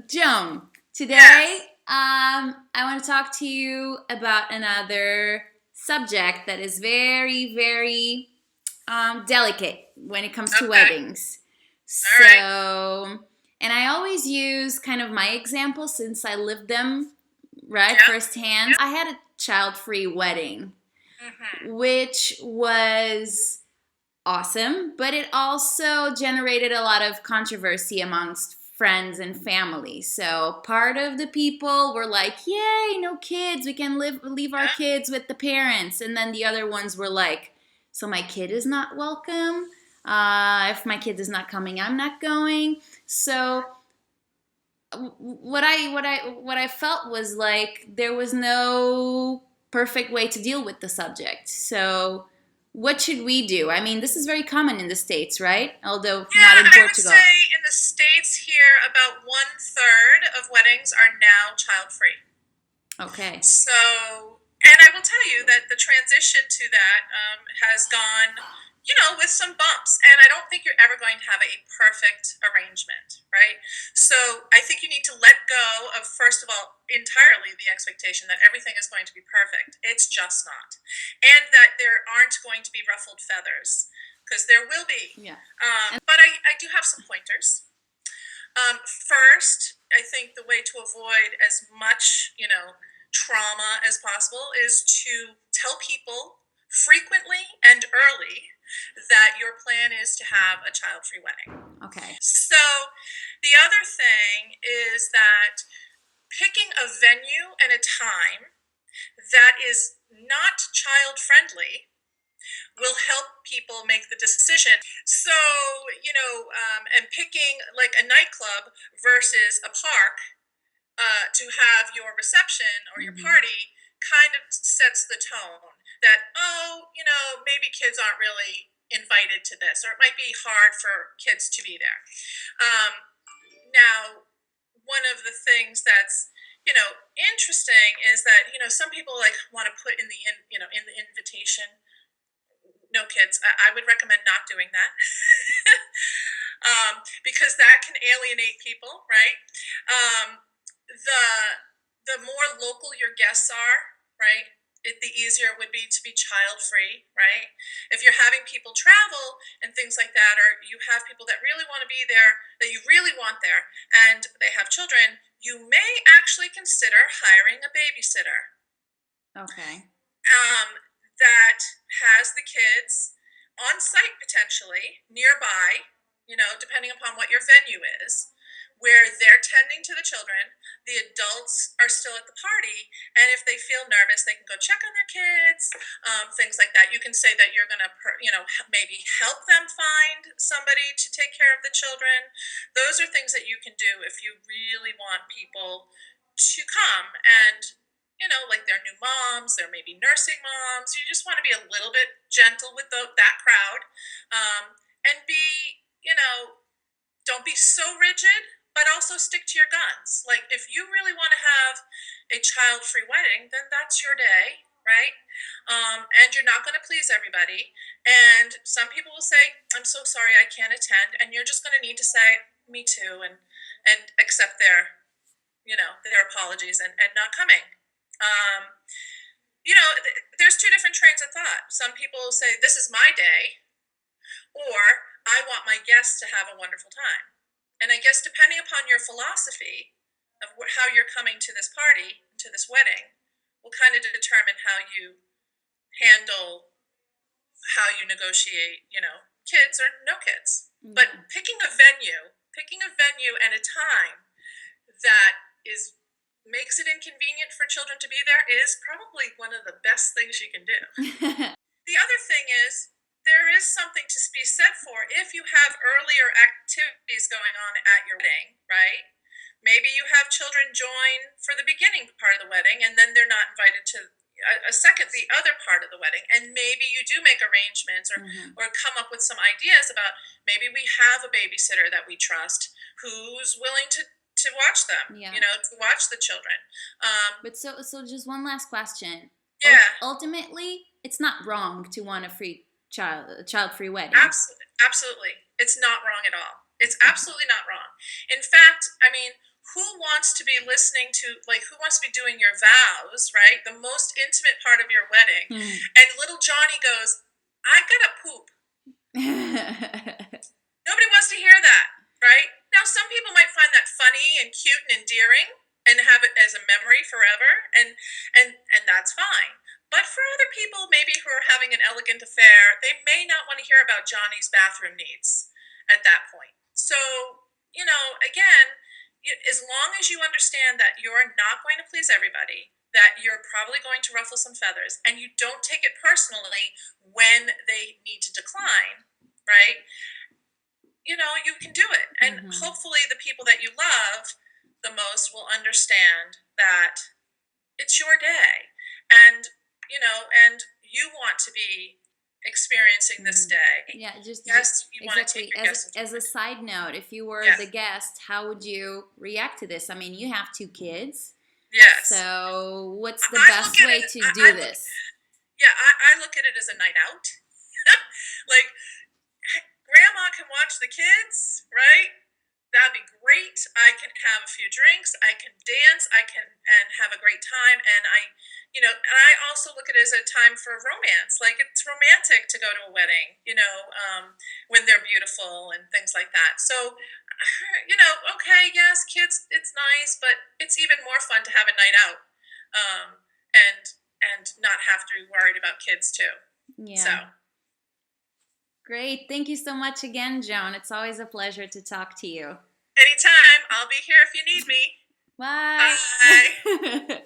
Joan, today Yes. I want to talk to you about another subject that is very, very delicate when it comes to Okay. weddings. All right. So, and I always use kind of my example since I lived them right Yep. firsthand. I had a child free wedding, Mm-hmm. which was awesome, but it also generated a lot of controversy amongst friends and family. So part of the people were like, "Yay, no kids. We can leave our Yep. kids with the parents." And then the other ones were like, "So my kid is not welcome. If my kid is not coming, I'm not going." So what I felt was like there was no perfect way to deal with the subject. So what should we do? I mean, this is very common in the States, right? Although not Yeah, in I would Portugal. say in the States here, about 1/3 of weddings are now child-free. Okay. So, and I will tell you that the transition to that has gone, with some bumps. And I don't think you're ever going to have a perfect arrangement, right? So I think you need to let go of, first of all, entirely the expectation that everything is going to be perfect. It's just not. And that there aren't going to be ruffled feathers, because there will be. Yeah. But I do have some pointers. First, I think the way to avoid as much, trauma as possible is to tell people frequently and early that your plan is to have a child-free wedding. Okay. So, the other thing is that picking a venue and a time that is not child friendly will help people make the decision. So, and picking like a nightclub versus a park to have your reception or your Mm-hmm. party kind of sets the tone that, oh, maybe kids aren't really invited to this, or it might be hard for kids to be there. Now, one of the things that's interesting is that some people like want to put in the invitation, no kids. I would recommend not doing that. Because that can alienate people, right? The the more local your guests are, right? The easier it would be to be child free, right? If you're having people travel and things like that, or you have people that really want to be there, that you really want there, and they have children, you may actually consider hiring a babysitter Okay. that has the kids on site potentially nearby, depending upon what your venue is, where they're tending to the children. The adults are still at the party, and if they feel nervous, they can go check on their kids, things like that. You can say that you're going to, maybe help them find somebody to take care of the children. Those are things that you can do if you really want people to come and like they're new moms, they're maybe nursing moms. You just want to be a little bit gentle with that crowd, and be, don't be so rigid, but also stick to your guns. Like if you really want to have a child-free wedding, then that's your day, right? And you're not going to please everybody. And some people will say, "I'm so sorry, I can't attend," and you're just going to need to say, "Me too," and accept their apologies and not coming. Um, there's two different trains of thought. Some people say, "This is my day," or "I want my guests to have a wonderful time." And I guess depending upon your philosophy of how you're coming to this party, to this wedding, will kind of determine how you handle, how you negotiate, kids or no kids. Yeah. But picking a venue and a time that is makes it inconvenient for children to be there is probably one of the best things you can do. The other thing is, there is something to be said for if you have earlier activities going on at your wedding, right? Maybe you have children join for the beginning part of the wedding, and then they're not invited to the other part of the wedding. And maybe you do make arrangements, or Mm-hmm. or come up with some ideas about, maybe we have a babysitter that we trust who's willing to watch them, Yeah. to watch the children. But so just one last question. Yeah. Ultimately, it's not wrong to want a child-free wedding. Absolutely. Absolutely. It's not wrong at all. It's absolutely not wrong. In fact, I mean, who wants to be listening to, like, who wants to be doing your vows, right? The most intimate part of your wedding. Hmm. And little Johnny goes, I gotta poop. Nobody wants to hear that, right? Now, some people might find that funny and cute and endearing and have it as a memory forever, and that's fine. But for other people, maybe who are having an elegant affair, they may not want to hear about Johnny's bathroom needs at that point. So, again, as long as you understand that you're not going to please everybody, that you're probably going to ruffle some feathers, and you don't take it personally when they need to decline, right? You can do it. And Mhm. hopefully the people that you love the most will understand that it's your day. And, and you want to be experiencing this Mhm. day. Yeah, Yes, you want to take exactly. your guests into As a it. side note, if you were the Yes. guest, how would you react to this? I mean, you have two kids, Yes. so what's the I look best at way it, to do this? yeah, I look at it as a night out. Like, grandma can watch the kids, right? That'd be great. I can have a few drinks. I can dance. I can and have a great time. And I also look at it as a time for romance. Like, it's romantic to go to a wedding, when they're beautiful and things like that. So, okay, yes, kids, it's nice, but it's even more fun to have a night out, and not have to be worried about kids too. Yeah. So, Great. Thank you so much again, Joan. It's always a pleasure to talk to you. anytime, I'll be here if you need me. Bye. Bye.